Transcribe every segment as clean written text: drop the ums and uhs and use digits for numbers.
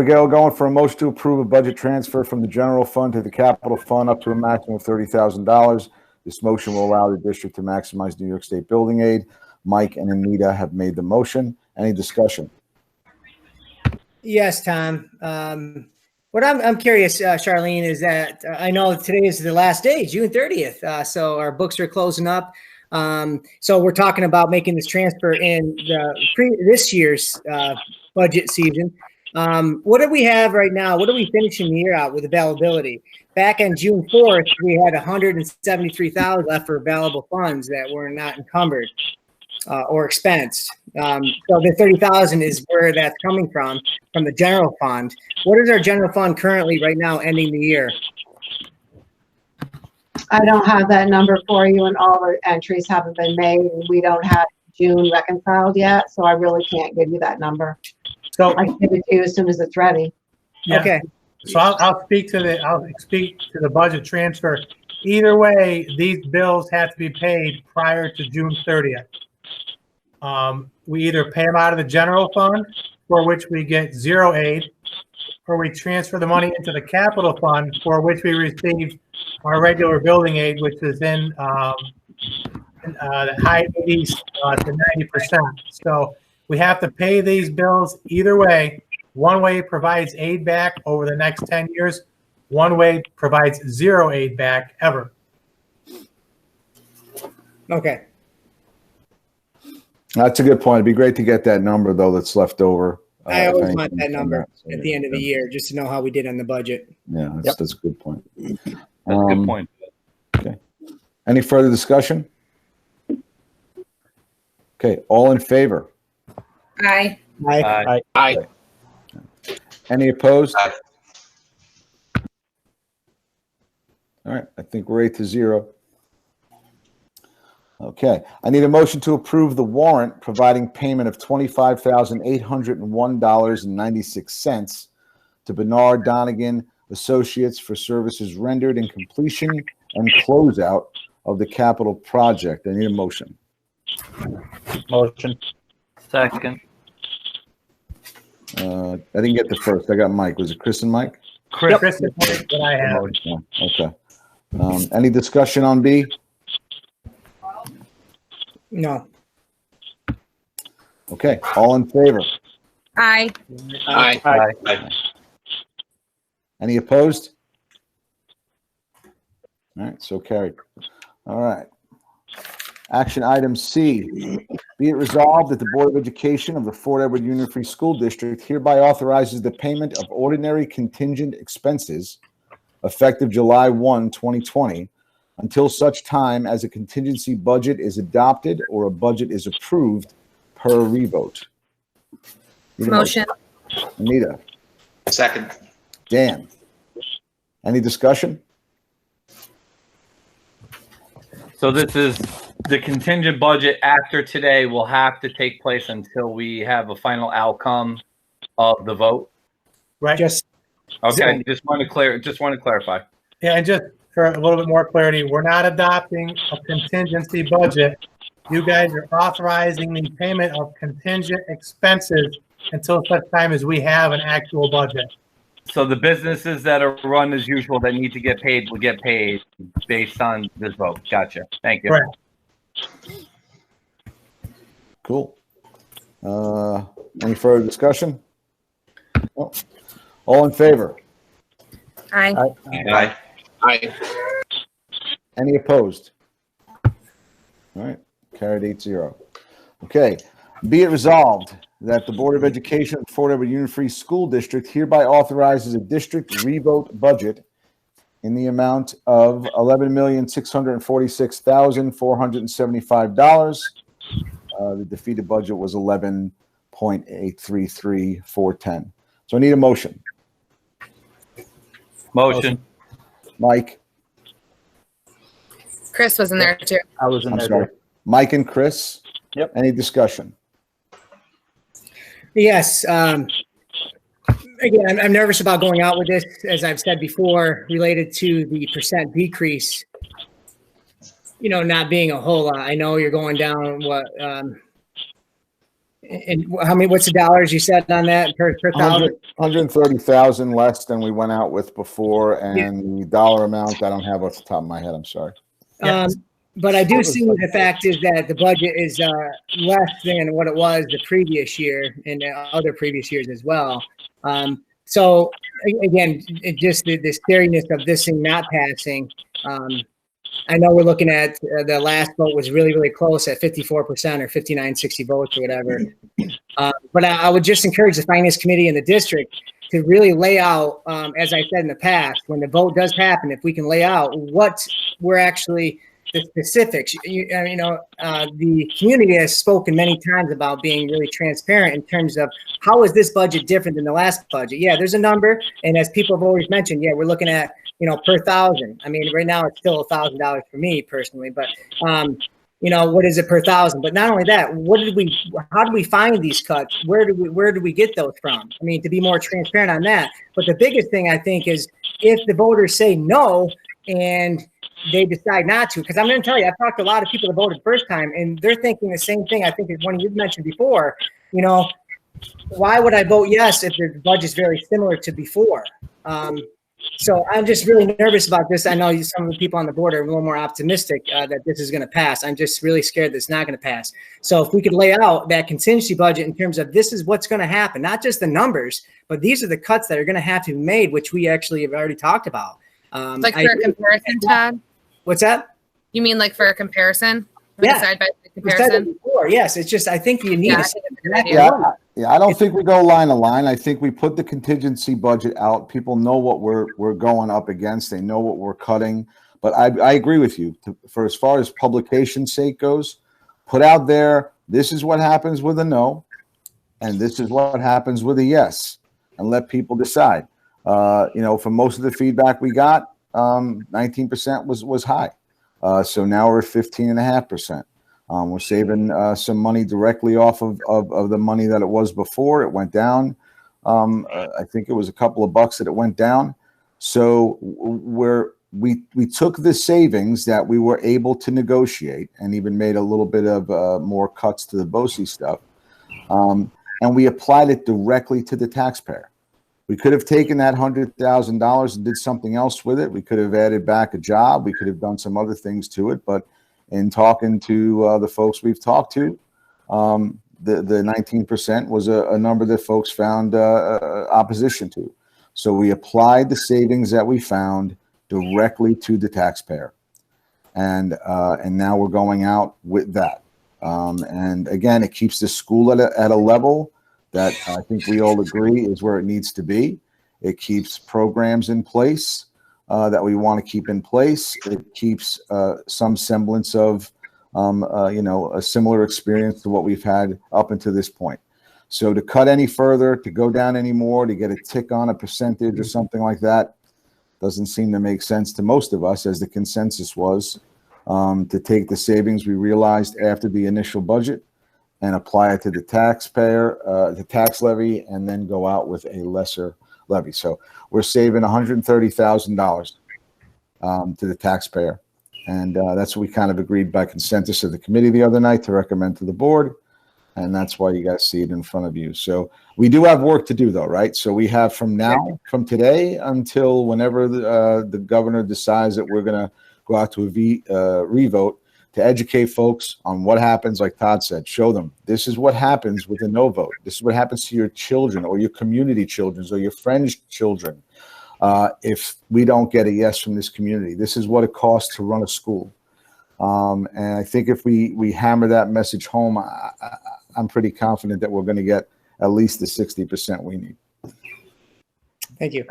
we go. Going for a motion to approve a budget transfer from the general fund to the capital fund up to a maximum of $30,000. This motion will allow the district to maximize New York State building aid. Mike and Anita have made the motion. Any discussion? Yes, Tom. What I'm curious, Charlene, is that I know today is the last day, June 30th. So our books are closing up. So we're talking about making this transfer in this year's budget season. What do we have right now? What are we finishing the year out with availability? Back on June 4th, we had $173,000 left for available funds that were not encumbered or expensed. So the $30,000 is where that's coming from the general fund. What is our general fund currently right now ending the year? I don't have that number for you, and all the entries haven't been made, and we don't have June reconciled yet, so I really can't give you that number. So I can give it to you as soon as it's ready. yeah. Okay. So I'll speak to the budget transfer. Either way, these bills have to be paid prior to June 30th. We either pay them out of the general fund, for which we get zero aid, or we transfer the money into the capital fund, for which we receive our regular building aid, which is in the high 80s to 90%. So we have to pay these bills either way. One way provides aid back over the next 10 years. One way provides zero aid back ever. Okay. That's a good point. It'd be great to get that number, though, that's left over. I always want that number at the end of the year, just to know how we did on the budget. Yeah, that's a good point. That's a good point. Okay. Any further discussion? Okay, all in favor? Aye. Aye. Aye. Any opposed? Aye. All right, I think we're 8-0. Okay, I need a motion to approve the warrant providing payment of $25,801.96 to Bernard Donegan Associates for services rendered in completion and closeout of the capital project. I need a motion. Motion. Second. I didn't get the first. I got Mike. Was it Chris and Mike? Chris is what I have. Okay. Any discussion on B? No. Okay, all in favor? Aye. Aye. Aye. Any opposed? All right, so carried. All right. Action item C, be it resolved that the Board of Education of the Fort Edward Union Free School District hereby authorizes the payment of ordinary contingent expenses effective July 1, 2020, until such time as a contingency budget is adopted or a budget is approved per revote. Motion. Anita. Second. Dan. Any discussion? So this is the contingent budget after today will have to take place until we have a final outcome of the vote. Right. Okay. Just want to clarify. Yeah, and just for a little bit more clarity, we're not adopting a contingency budget. You guys are authorizing the payment of contingent expenses until such time as we have an actual budget. So the businesses that are run as usual that need to get paid will get paid based on this vote. Gotcha. Thank you. Correct. Cool. Any further discussion? No. All in favor? Aye. Aye. Aye. Any opposed? All right, carried 8-0. Okay, be it resolved that the Board of Education of Fort Edward Union Free School District hereby authorizes a district revote budget in the amount of $11,646,475. The defeated budget was $11,833,410. So I need a motion. Motion. Mike. Chris was in there too. I was in I'm there. sorry. Mike and Chris. Yep. Any discussion? Yes. Again, I'm nervous about going out with this, as I've said before, related to the percent decrease, not being a whole lot. I know you're going down, And how many, what's the dollars you said on that per thousand? 130,000 less than we went out with before, and the dollar amount I don't have off the top of my head. I'm sorry. Yeah. But I do see the fact is that the budget is less than what it was the previous year and other previous years as well. So again, it just the scariness of this thing not passing. I know we're looking at the last vote was really, really close at 54% or 5960 votes or whatever. But I would just encourage the finance committee and the district to really lay out, as I said in the past, when the vote does happen, if we can lay out what we're actually the specifics. The community has spoken many times about being really transparent in terms of how is this budget different than the last budget? Yeah, there's a number, and as people have always mentioned, yeah, we're looking at per thousand. I mean, right now it's still $1,000 for me personally, but what is it per thousand? But not only that, how do we find these cuts? Where do we get those from? I mean, to be more transparent on that. But the biggest thing I think is if the voters say no and they decide not to, because I'm going to tell you, I've talked to a lot of people that voted first time, and they're thinking the same thing. I think as one of you mentioned before, why would I vote yes if the budget's very similar to before? So I'm just really nervous about this. I know some of the people on the board are a little more optimistic that this is going to pass. I'm just really scared that it's not going to pass. So if we could lay out that contingency budget in terms of this is what's going to happen, not just the numbers, but these are the cuts that are going to have to be made, which we actually have already talked about. Like for a comparison, Todd? What's that? You mean like for a comparison? Yeah. Side by side We said it comparison? before. Yes, it's just I think you need Yeah, I to think it's a good idea. Yeah, I don't think we go line to line. I think we put the contingency budget out. People know what we're going up against. They know what we're cutting. But I agree with you. For as far as publication's sake goes, put out there, this is what happens with a no, and this is what happens with a yes, and let people decide. For most of the feedback we got, 19% was high. So now we're at 15.5%. We're saving some money directly off of the money that it was before. It went down. I think it was a couple of bucks that it went down. So we took the savings that we were able to negotiate and even made a little bit of more cuts to the BOE stuff. And we applied it directly to the taxpayer. We could have taken that $100,000 and did something else with it. We could have added back a job. We could have done some other things to it. But in talking to the folks we've talked to, the 19% was a number that folks found opposition to. So we applied the savings that we found directly to the taxpayer. And now we're going out with that. And again, it keeps the school at a level that I think we all agree is where it needs to be. It keeps programs in place that we want to keep in place. It keeps some semblance of, a similar experience to what we've had up until this point. So to cut any further, to go down any more, to get a tick on a percentage or something like that, doesn't seem to make sense to most of us, as the consensus was to take the savings we realized after the initial budget and apply it to the taxpayer, the tax levy, and then go out with a lesser levy. So we're saving $130,000 to the taxpayer. And that's what we kind of agreed by consensus of the committee the other night to recommend to the board. And that's why you guys see it in front of you. So we do have work to do though, right? So we have from from today until whenever the governor decides that we're going to go out to a revote, to educate folks on what happens, like Todd said, show them this is what happens with a no vote. This is what happens to your children or your community children or your friends' children. If we don't get a yes from this community, this is what it costs to run a school. And I think if we hammer that message home, I'm pretty confident that we're going to get at least the 60% we need. Thank you.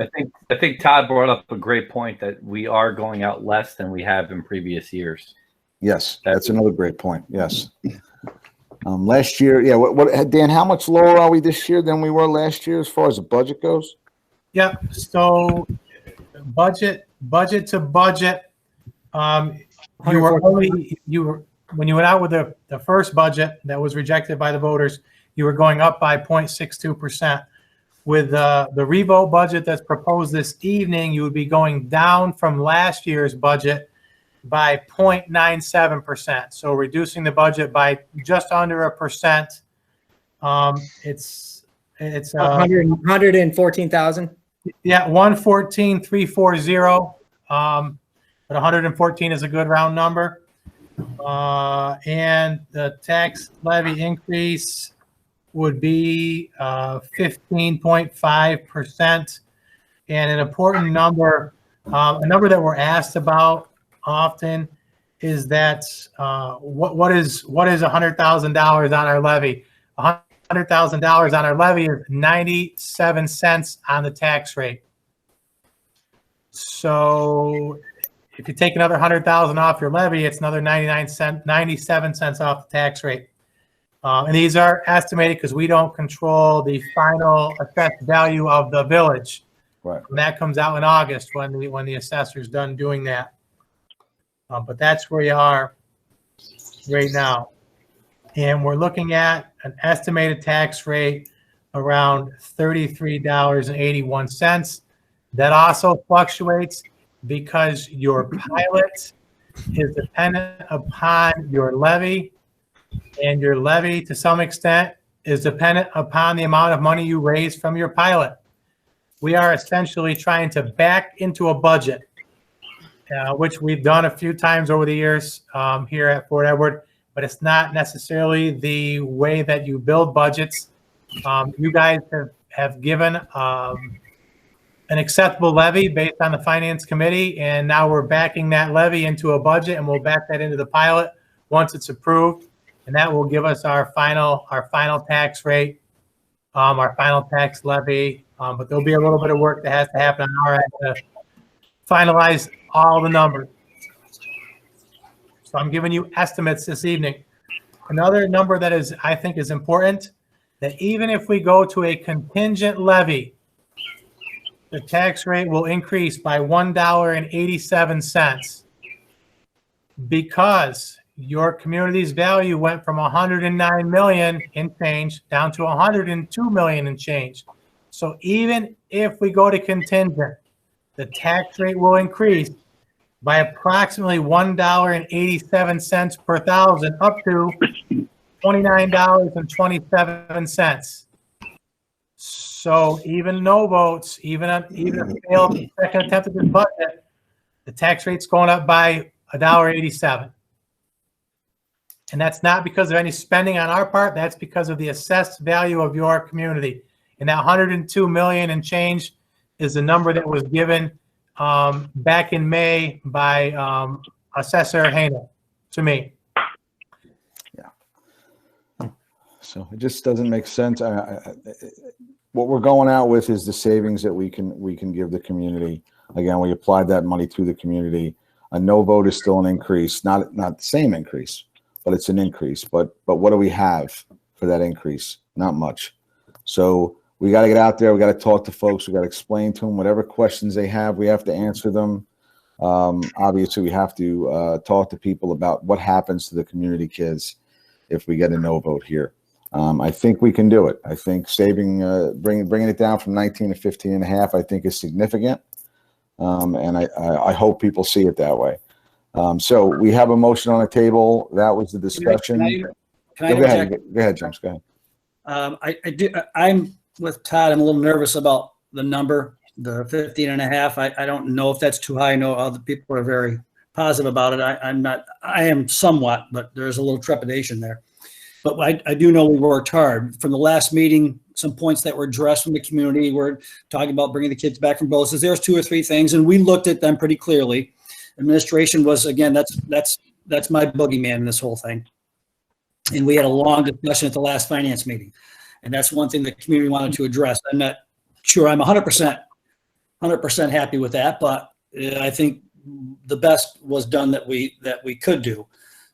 I think Todd brought up a great point that we are going out less than we have in previous years. Yes, that's another great point. Yes. Last year, yeah. What Dan? How much lower are we this year than we were last year as far as the budget goes? Yeah. So budget to budget. You were when you went out with the first budget that was rejected by the voters, you were going up by 0.62%. With the revote budget that's proposed this evening, you would be going down from last year's budget by 0.97%. So reducing the budget by just under 1%. It's 114,000. yeah, 114,340. But 114 is a good round number. And the tax levy increase would be 15.5%. And an important number, a number that we're asked about often, is that what is $100,000 on our levy? $100,000 on our levy is 97 cents on the tax rate. So if you take another 100,000 off your levy, it's another 97 cents off the tax rate. And these are estimated because we don't control the final assessed value of the village. Right. And that comes out in August when the assessor's done doing that. But that's where you are right now. And we're looking at an estimated tax rate around $33.81. That also fluctuates because your pilot is dependent upon your levy, and your levy to some extent is dependent upon the amount of money you raise from your pilot. We are essentially trying to back into a budget, which we've done a few times over the years here at Fort Edward, but it's not necessarily the way that you build budgets. You guys have given an acceptable levy based on the finance committee, and now we're backing that levy into a budget, and we'll back that into the pilot once it's approved, and that will give us our final tax rate, our final tax levy. But there'll be a little bit of work that has to happen on our end to finalize all the numbers. So I'm giving you estimates this evening. Another number that I think is important, that even if we go to a contingent levy, the tax rate will increase by $1.87 because your community's value went from 109 million in change down to 102 million in change. So even if we go to contingent, the tax rate will increase by approximately $1.87 per thousand, up to $29.27. So even no votes, even a failed second attempt at this budget, the tax rate's going up by $1.87. And that's not because of any spending on our part. That's because of the assessed value of your community. And that 102 million and change is the number that was given back in May by Assessor Hanel to me. Yeah. So it just doesn't make sense. What we're going out with is the savings that we can give the community. Again, we applied that money to the community. A no vote is still an increase, not the same increase, but it's an increase. But what do we have for that increase? Not much. So we got to get out there. We got to talk to folks. We got to explain to them whatever questions they have. We have to answer them. Obviously, we have to talk to people about what happens to the community kids if we get a no vote here. I think we can do it. I think saving, bringing it down from 19 to 15 and a half, I think is significant. And I hope people see it that way. So we have a motion on the table. That was the discussion. Can I Go ahead, James. Go ahead. I'm with Todd. I'm a little nervous about the number, the 15 and a half. I don't know if that's too high. I know other people are very positive about it. I'm not, I am somewhat, but there's a little trepidation there. But I do know we worked hard. From the last meeting, some points that were addressed from the community, we're talking about bringing the kids back from BOSIS. There's 2 or 3 things, and we looked at them pretty clearly. Administration was, again, that's my boogeyman in this whole thing. And we had a long discussion at the last finance meeting. And that's one thing the community wanted to address. I'm not sure I'm 100% happy with that, but I think the best was done that we could do.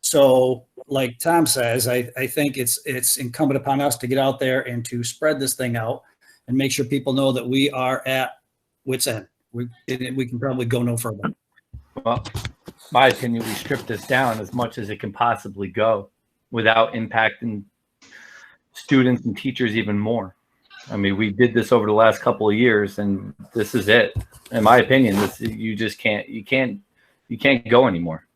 So like Tom says, I think it's incumbent upon us to get out there and to spread this thing out and make sure people know that we are at wit's end. We can probably go no further. Well, my opinion, we strip this down as much as it can possibly go without impacting students and teachers even more. I mean, we did this over the last couple of years, and this is it. In my opinion, you just can't go anymore.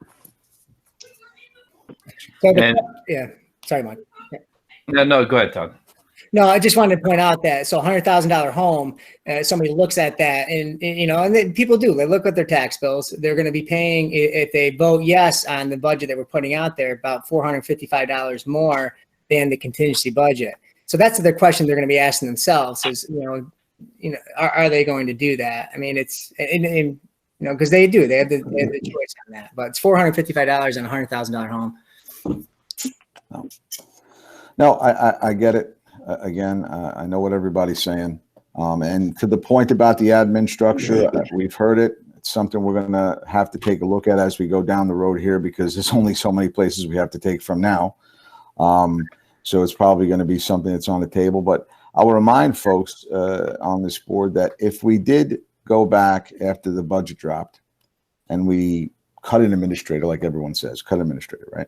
So yeah, sorry, Mike. No, go ahead, Todd. No, I just wanted to point out that so $100,000 home, somebody looks at that and then people do. They look at their tax bills. They're going to be paying, if they vote yes on the budget that we're putting out there, about $455 more than the contingency budget. So that's the question they're going to be asking themselves: is are they going to do that? I mean, it's because they do. They have the choice on that. But it's $455 on a $100,000 home. No, I get it. Again, I know what everybody's saying. And to the point about the admin structure, we've heard it. It's something we're going to have to take a look at as we go down the road here, because there's only so many places we have to take from now. So it's probably going to be something that's on the table. But I will remind folks on this board that if we did go back after the budget dropped and we cut an administrator, like everyone says, cut administrator, right?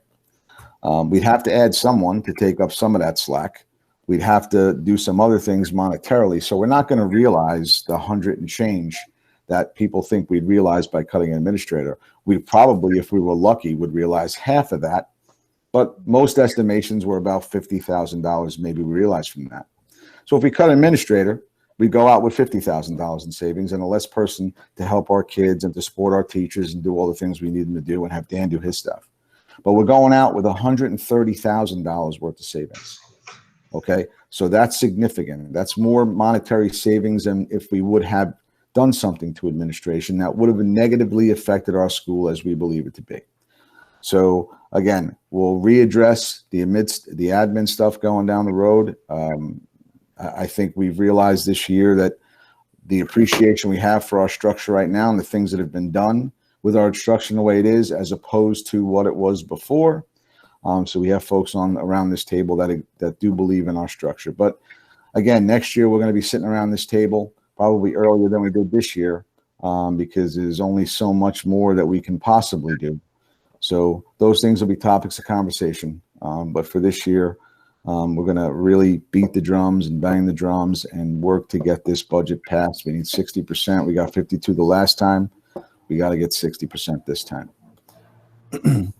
We'd have to add someone to take up some of that slack. We'd have to do some other things monetarily. So we're not going to realize the 100 and change that people think we'd realize by cutting an administrator. We probably, if we were lucky, would realize half of that. But most estimations were about $50,000 maybe we realized from that. So if we cut an administrator, we go out with $50,000 in savings and a less person to help our kids and to support our teachers and do all the things we need them to do and have Dan do his stuff. But we're going out with $130,000 worth of savings. Okay, so that's significant. That's more monetary savings than if we would have done something to administration that would have negatively affected our school as we believe it to be. So again, we'll readdress the admin stuff going down the road. I think we've realized this year that the appreciation we have for our structure right now and the things that have been done with our instruction the way it is, as opposed to what it was before. So we have folks around this table that do believe in our structure. But again, next year we're going to be sitting around this table probably earlier than we did this year, because there's only so much more that we can possibly do. So those things will be topics of conversation. But for this year, we're going to really beat the drums and bang the drums and work to get this budget passed. We need 60%. We got 52 the last time. We got to get 60% this time.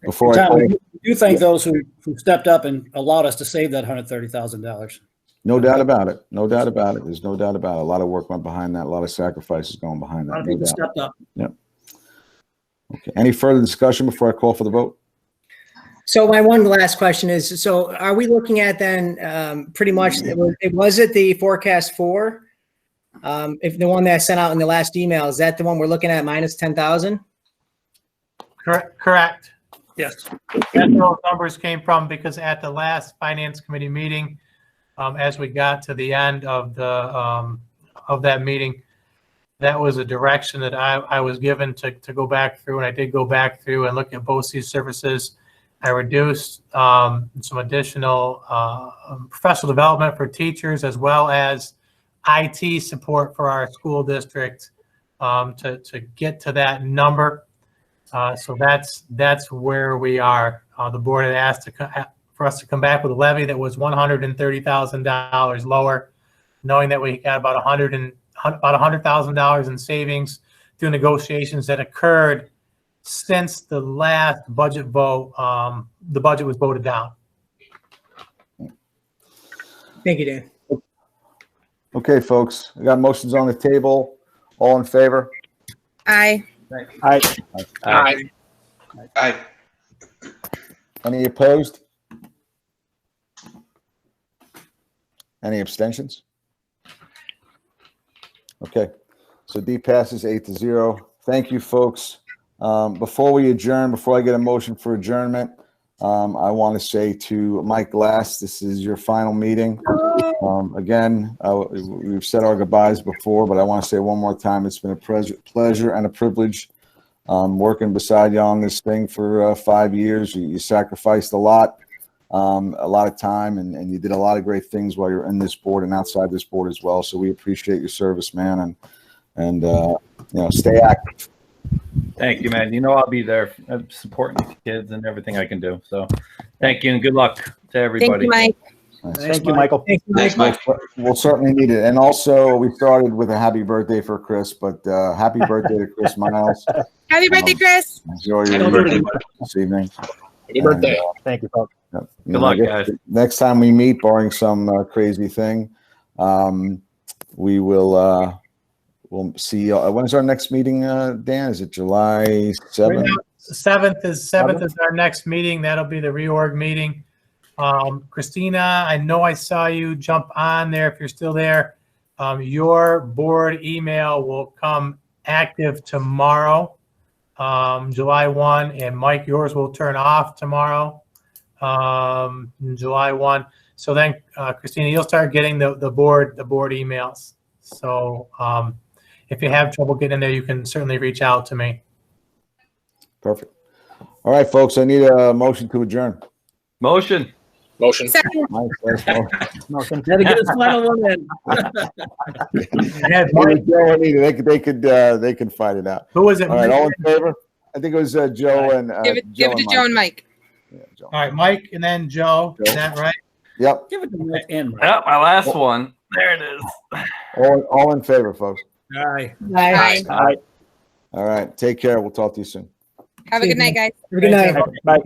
Before Tom, I we do thank those who stepped up and allowed us to save that $130,000. no doubt about it. No doubt about it. There's no doubt about it. A lot of work went behind that. A lot of sacrifices going behind A that. lot of No people doubt. stepped up. Yep. Okay. Any further discussion before I call for the vote? So my one last question is, so are we looking at then pretty much, was it the forecast 4? If the one that I sent out in the last email, is that the one we're looking at minus 10,000? Correct. Yes. That's where those numbers came from, because at the last finance committee meeting, as we got to the end of that meeting, that was a direction that I was given to go back through, and I did go back through and look at BOE services. I reduced some additional professional development for teachers, as well as IT support for our school district to get to that number. So that's where we are. The board had asked for us to come back with a levy that was $130,000 lower, knowing that we got about $100,000 in savings through negotiations that occurred since the last budget vote. The budget was voted down. Thank you, Dan. Okay, folks, we got motions on the table. All in favor? Aye. Aye. Aye. Aye. Any opposed? Any abstentions? Okay, so D passes 8-0. Thank you, folks. Before we adjourn, before I get a motion for adjournment, I want to say to Mike Glass, this is your final meeting. Again, we've said our goodbyes before, but I want to say one more time, it's been a pleasure and a privilege working beside you on this thing for 5 years. You sacrificed a lot of time, and you did a lot of great things while you're in this board and outside this board as well. So we appreciate your service, man, and stay active. Thank you, man. I'll be there supporting the kids and everything I can do. So thank you and good luck to everybody. Thank you, Mike. Thank you, Michael. Thanks, Mike. We'll certainly need it. And also, we started with a happy birthday for Chris, but happy birthday to Chris Miles. Happy birthday, Chris. Enjoy your evening this evening. Happy birthday. And, Thank you, folks. You Good know, luck, I guess guys. Next time we meet, barring some crazy thing, we will we'll see. When's our next meeting, Dan? Is it July 7th? Right now, 7th is our next meeting. That'll be the reorg meeting. Christina, I know I saw you jump on there. If you're still there, your board email will come active tomorrow, July 1, and Mike, yours will turn off tomorrow, July 1. So then, Christina, you'll start getting the board emails. So if you have trouble getting in there, you can certainly reach out to me. Perfect. All right, folks, I need a motion to adjourn. Motion. Second. Nice, nice motion. Had to get his final one in. Yeah, Mike, Joe, Anita, they could find it out. who was it? All right, all in favor? I think it was Joe and Give it to Joe and Mike. Yeah, Joe. All right, Mike and then Joe. Is that right? Yep. Give it to Mike and Mike. Yep, my last one. There it is. All in favor, folks. All right. Bye. All right. Take care. We'll talk to you soon. Have a good night, guys. Have a good night. Bye.